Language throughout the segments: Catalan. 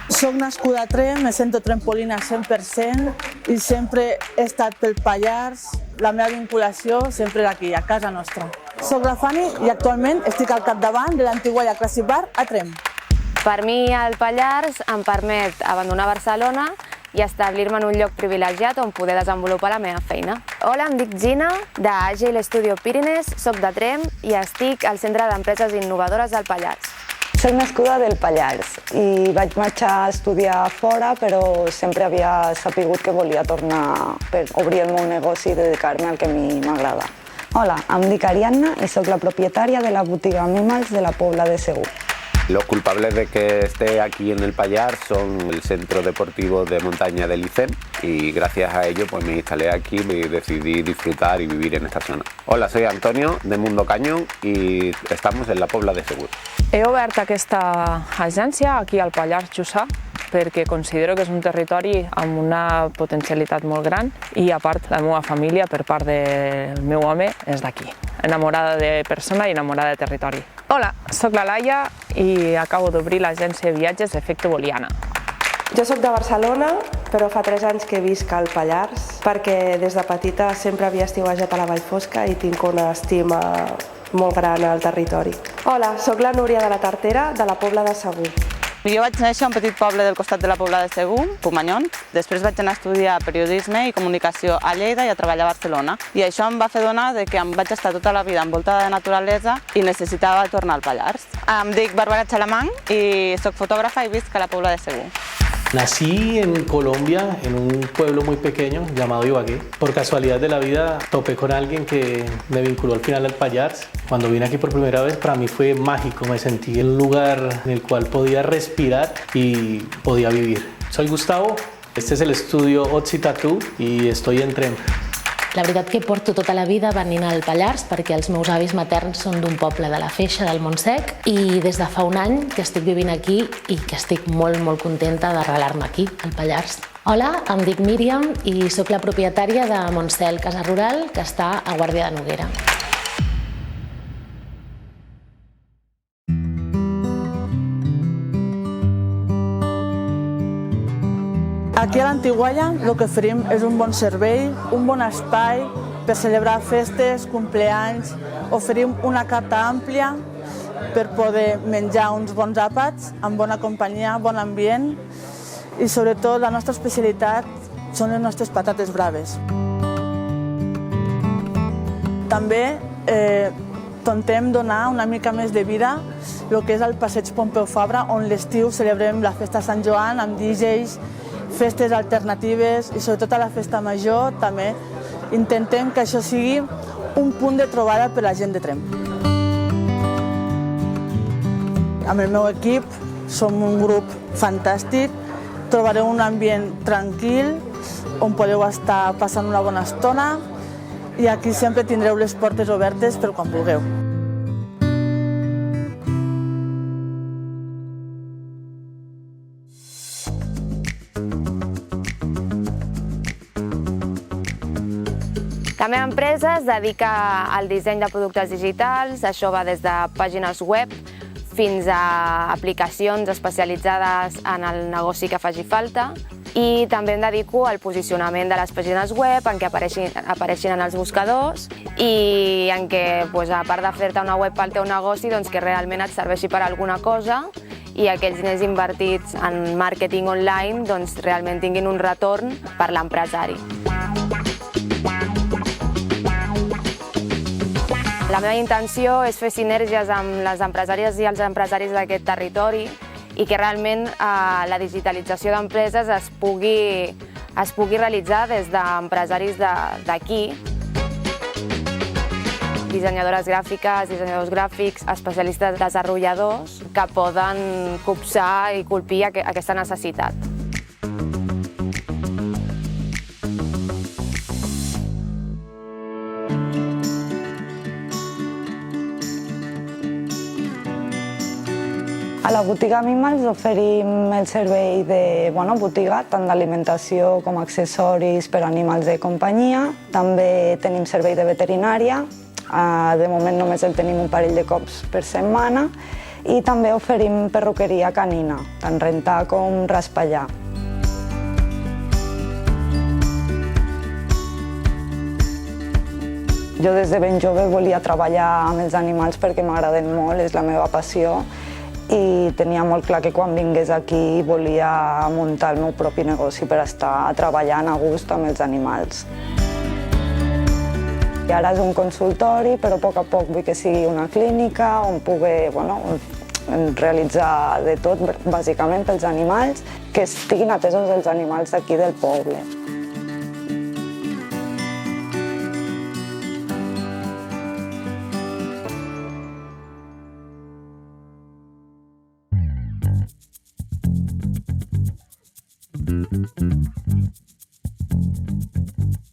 Soc nascuda a Tremp, me sento trempolina 100% i sempre he estat pel Pallars. La meva vinculació sempre era aquí, a casa nostra. Soc la Fanny i actualment estic al capdavant de l'Antigualla Classic Bar a Tremp. Per mi, el Pallars em permet abandonar Barcelona i establir-me en un lloc privilegiat on poder desenvolupar la meva feina. Hola, em dic Gina, d'Agile Studio Pyrenees, soc de Tremp i estic al Centre d'Empreses Innovadores del Pallars. Soc nascuda del Pallars i vaig marxar a estudiar fora, però sempre havia sapigut que volia tornar per obrir el meu negoci i dedicar-me al que a mi m'agrada. Hola, em dic Ariadna i soc la propietària de la botiga Mimals de la Pobla de Segur. Los culpables de que esté aquí en el Pallars son el Centro Deportivo de Montaña del ICEM y gracias a ello pues me instalé aquí y decidí disfrutar y vivir en esta zona. Hola, soy Antonio de Mundo Cañón y estamos en la Pobla de Segur. He obert aquesta agència aquí al Pallars Jussà perquè considero que és un territori amb una potencialitat molt gran i a part la meva família per part del meu home és d'aquí, enamorada de persona i enamorada de territori. Hola, soc la Laia i acabo d'obrir l'agència de viatges Efecte Boliana. Jo soc de Barcelona, però fa 3 anys que visc al Pallars perquè des de petita sempre havia estiuejat a la Vall Fosca i tinc una estima molt gran al territori. Hola, soc la Núria de la Tartera, de la Pobla de Segur. Jo vaig néixer a un petit poble del costat de la Pobla de Segur, Puigmanyon. Després vaig anar a estudiar periodisme i comunicació a Lleida i a treballar a Barcelona. I això em va fer donar que em vaig estar tota la vida envoltada de naturalesa i necessitava tornar al Pallars. Em dic Bàrbara Chalamán i soc fotògrafa i visc a la Pobla de Segur. Nací en Colombia, en un pueblo muy pequeño llamado Ibagué. Por casualidad de la vida topé con alguien que me vinculó al final al Pallars. Cuando vine aquí por primera vez para mí fue mágico, me sentí en un lugar en el cual podía respirar y podía vivir. Soy Gustavo, este es el estudio Otzi Tattoo y estoy en Tremp. La veritat que porto tota la vida venint al Pallars perquè els meus avis materns són d'un poble de la Feixa, del Montsec, i des de fa un any que estic vivint aquí i que estic molt contenta d'arrelar-me aquí, al Pallars. Hola, em dic Míriam i sóc la propietària de Montcel Casa Rural, que està a Guàrdia de Noguera. Aquí a l'Antigualla el que oferim és un bon servei, un bon espai per celebrar festes, cumpleanys. Oferim una carta àmplia per poder menjar uns bons àpats amb bona companyia, bon ambient i sobretot la nostra especialitat són les nostres patates braves. També intentem donar una mica més de vida el que és el Passeig Pompeu Fabra, on l'estiu celebrem la festa de Sant Joan amb DJs, festes alternatives i sobretot a la festa major també intentem que això sigui un punt de trobada per a la gent de Tremp. Amb el meu equip som un grup fantàstic, trobareu un ambient tranquil on podeu estar passant una bona estona i aquí sempre tindreu les portes obertes per quan vulgueu. La meva empresa es dedica al disseny de productes digitals, això va des de pàgines web fins a aplicacions especialitzades en el negoci que faci falta i també em dedico al posicionament de les pàgines web en què apareixin en els buscadors i en què, a part de fer-te una web pel teu negoci, que realment et serveixi per alguna cosa i aquells diners invertits en màrqueting online realment tinguin un retorn per l'empresari. La meva intenció és fer sinergies amb les empresàries i els empresaris d'aquest territori i que realment la digitalització d'empreses es pugui realitzar des d'empresaris d'aquí. Dissenyadores gràfiques, dissenyadors gràfics, especialistes desenvolupadors que poden copsar i colpir aquesta necessitat. A la botiga Mimals oferim el servei de botiga, tant d'alimentació com accessoris per a animals de companyia. També tenim servei de veterinària, de moment només el tenim un parell de cops per setmana. I també oferim perruqueria canina, tant rentar com raspallar. Jo des de ben jove volia treballar amb els animals perquè m'agraden molt, és la meva passió, i tenia molt clar que quan vingués aquí volia muntar el meu propi negoci per estar treballant a gust amb els animals. I ara és un consultori, però a poc vull que sigui una clínica on pugui realitzar de tot, bàsicament pels animals, que estiguin atesos els animals d'aquí del poble.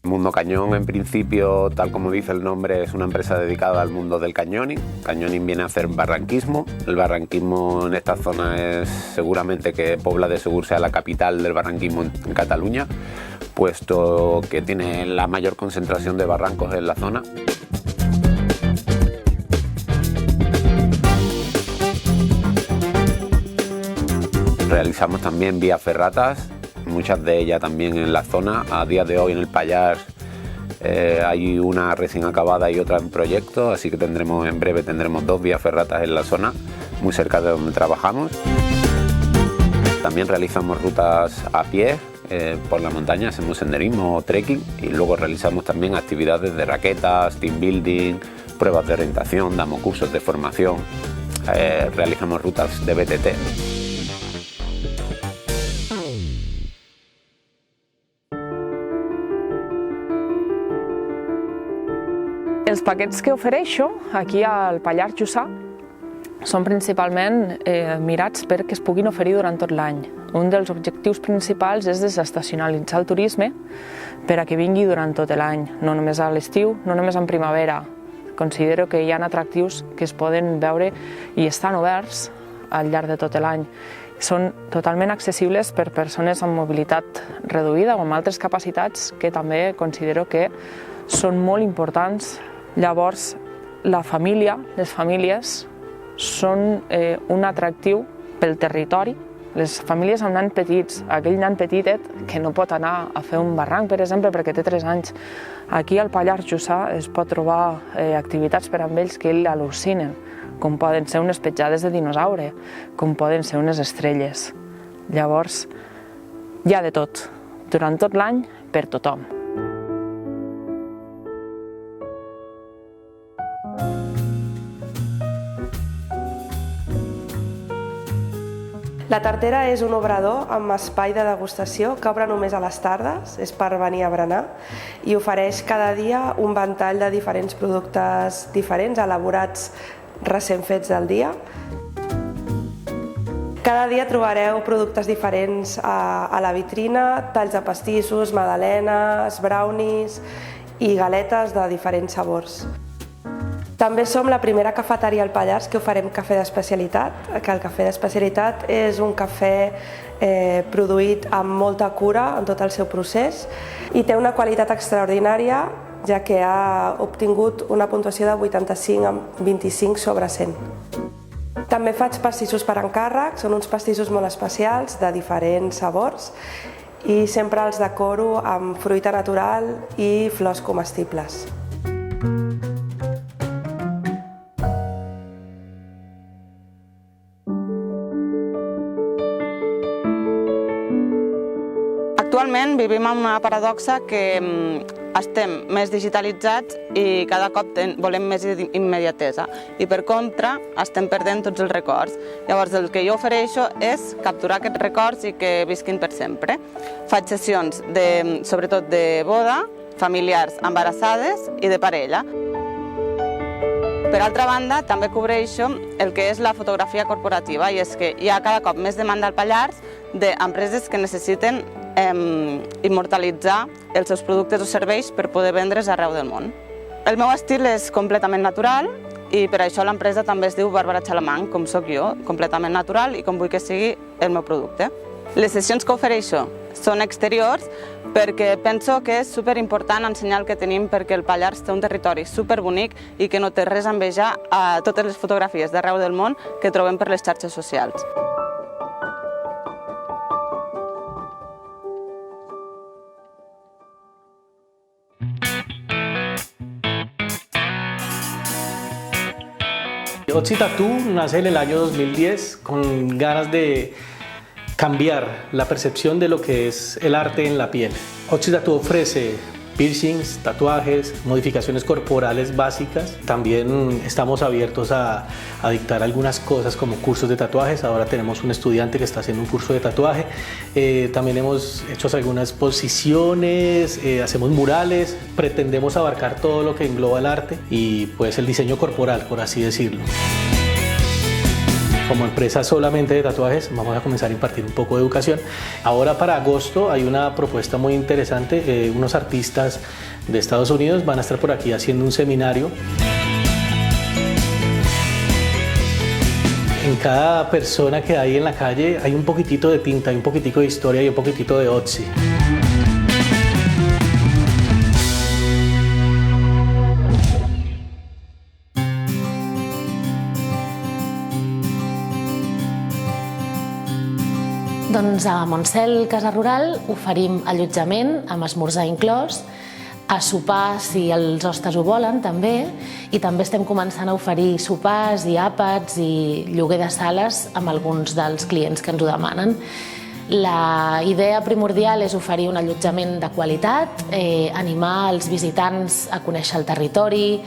Mundo Cañón, en principio, tal como dice el nombre, es una empresa dedicada al mundo del cañoning. Cañoning viene a hacer barranquismo. El barranquismo en esta zona es seguramente que Pobla de Segur sea la capital del barranquismo en Cataluña, puesto que tiene la mayor concentración de barrancos en la zona. Realizamos también vías ferratas, muchas de ellas también en la zona. A día de hoy en el Pallars hay una recién acabada y otra en proyecto, así que en breve tendremos 2 vías ferratas en la zona, muy cerca de donde trabajamos. También realizamos rutas a pie por la montaña, hacemos senderismo o trekking, y luego realizamos también actividades de raquetas, team building, pruebas de orientación, damos cursos de formación, realizamos rutas de BTT. Els paquets que ofereixo aquí al Pallars Jussà són principalment mirats perquè es puguin oferir durant tot l'any. Un dels objectius principals és desestacionalitzar el turisme per a que vingui durant tot l'any, no només a l'estiu, no només en primavera. Considero que hi ha atractius que es poden veure i estan oberts al llarg de tot l'any. Són totalment accessibles per persones amb mobilitat reduïda o amb altres capacitats que també considero que són molt importants. Llavors, la família, les famílies, són un atractiu pel territori. Les famílies amb nans petits, aquell nan petitet que no pot anar a fer un barranc, per exemple, perquè té 3 anys. Aquí al Pallars Jussà es pot trobar activitats per a ells que al·lucinen, com poden ser unes petjades de dinosaure, com poden ser unes estrelles. Llavors, hi ha de tot, durant tot l'any, per tothom. La Tartera és un obrador amb espai de degustació que obre només a les tardes, és per venir a berenar, i ofereix cada dia un ventall de diferents productes diferents, elaborats recent fets del dia. Cada dia trobareu productes diferents a la vitrina, talls de pastissos, magdalenes, brownies i galetes de diferents sabors. També som la primera cafeteria al Pallars que oferim cafè d'especialitat, que el cafè d'especialitat és un cafè produït amb molta cura en tot el seu procés i té una qualitat extraordinària, ja que ha obtingut una puntuació de 85 amb 25 sobre 100. També faig pastissos per encàrrec, són uns pastissos molt especials de diferents sabors i sempre els decoro amb fruita natural i flors comestibles. Actualment vivim en una paradoxa que estem més digitalitzats i cada cop volem més immediatesa i per contra estem perdent tots els records. Llavors el que jo ofereixo és capturar aquests records i que visquin per sempre. Faig sessions sobretot de boda, familiars embarassades i de parella. Per altra banda, també cobreixo el que és la fotografia corporativa i és que hi ha cada cop més demanda al Pallars d'empreses que necessiten immortalitzar els seus productes o serveis per poder vendre's arreu del món. El meu estil és completament natural i per això l'empresa també es diu Bàrbara Xalamang, com sóc jo, completament natural i com vull que sigui el meu producte. Les sessions que ofereixo són exteriors perquè penso que és superimportant ensenyar el que tenim, perquè el Pallars té un territori superbonic i que no té res a envejar a totes les fotografies d'arreu del món que trobem per les xarxes socials. Otzi Tattoo nace en el año 2010 con ganas de cambiar la percepción de lo que es el arte en la piel. Otzi Tattoo ofrece piercings, tatuajes, modificaciones corporales básicas. También estamos abiertos a dictar algunas cosas como cursos de tatuajes. Ahora tenemos un estudiante que está haciendo un curso de tatuaje. También hemos hecho algunas exposiciones, hacemos murales. Pretendemos abarcar todo lo que engloba el arte y pues el diseño corporal, por así decirlo. Como empresa solamente de tatuajes vamos a comenzar a impartir un poco de educación. Ahora para agosto hay una propuesta muy interesante. Unos artistas de Estados Unidos van a estar por aquí haciendo un seminario. En cada persona que hay en la calle hay un poquitito de tinta, hay un poquitico de historia y un poquitito de Otzi. Doncs a Montsel Casa Rural oferim allotjament amb esmorzar inclòs, a sopar si els hostes ho volen també, i també estem començant a oferir sopars i àpats i lloguer de sales amb alguns dels clients que ens ho demanen. La idea primordial és oferir un allotjament de qualitat, animar els visitants a conèixer el territori,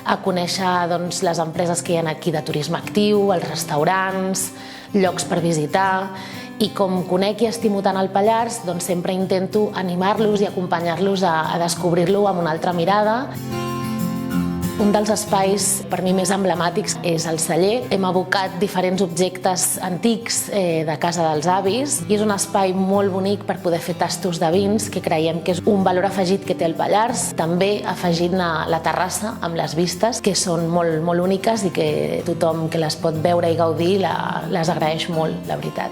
a conèixer les empreses que hi ha aquí de turisme actiu, els restaurants, llocs per visitar. I com conec i estimo tant el Pallars, doncs sempre intento animar-los i acompanyar-los a descobrir-lo amb una altra mirada. Un dels espais per mi més emblemàtics és el celler. Hem abocat diferents objectes antics de casa dels avis i és un espai molt bonic per poder fer tastos de vins, que creiem que és un valor afegit que té el Pallars. També afegint la terrassa amb les vistes, que són molt úniques i que tothom que les pot veure i gaudir les agraeix molt, la veritat.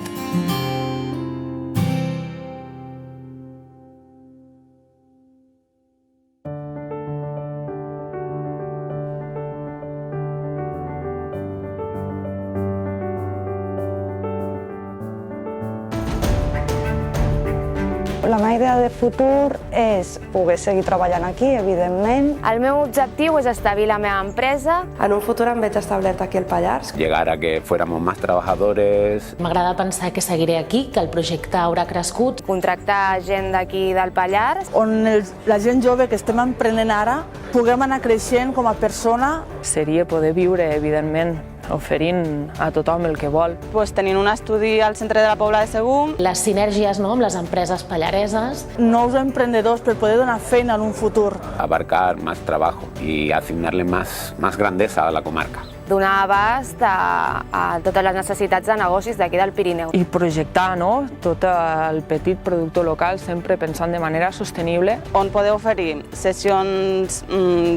La meva idea de futur és poder seguir treballant aquí, evidentment. El meu objectiu és establir la meva empresa. En un futur em veig establert aquí al Pallars. Llegar a que fuéramos más trabajadores. M'agrada pensar que seguiré aquí, que el projecte haurà crescut. Contractar gent d'aquí del Pallars. On la gent jove que estem emprenent ara puguem anar creixent com a persona. Seria poder viure, evidentment, oferint a tothom el que vol. Tenint un estudi al centre de la Pobla de Segur. Les sinergies amb les empreses pallareses. Nous emprendedors per poder donar feina en un futur. Abarcar más trabajo y asignarle más grandeza a la comarca. Donar abast a totes les necessitats de negocis d'aquí del Pirineu. I projectar tot el petit productor local, sempre pensant de manera sostenible. On podeu oferir sessions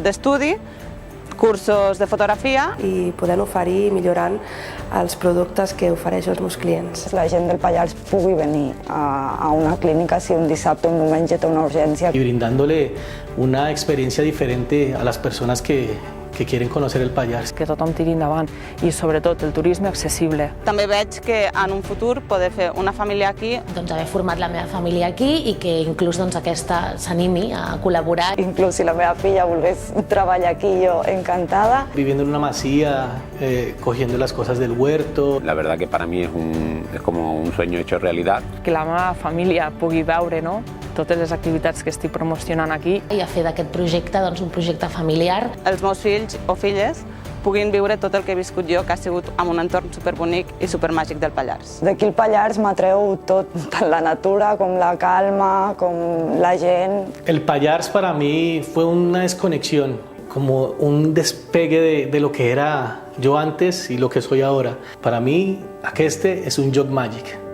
d'estudi, cursos de fotografia i podent oferir i millorant els productes que ofereixo als meus clients. La gent del Pallars pugui venir a una clínica si un dissabte o un diumenge té una urgència. Y brindándole una experiencia diferente a las personas que quieren conocer el Pallars. Que tothom tiri endavant i sobretot el turisme accessible. També veig que en un futur poder fer una família aquí. Doncs haver format la meva família aquí i que inclús aquesta s'animi a col·laborar. Inclús si la meva filla volgués treballar aquí, jo encantada. Viviendo en una masía, cogiendo las cosas del huerto. La verdad que para mí es como un sueño hecho realidad. Que la meva família pugui veure totes les activitats que estic promocionant aquí. I a fer d'aquest projecte un projecte familiar. Els meus fills o filles puguin viure tot el que he viscut jo, que ha sigut en un entorn superbonic i supermàgic del Pallars. D'aquí al Pallars m'atreu tot, tant la natura com la calma, com la gent. El Pallars para mí fue una desconexión, como un despegue de lo que era yo antes y lo que soy ahora. Para mí, este es un joc màgic.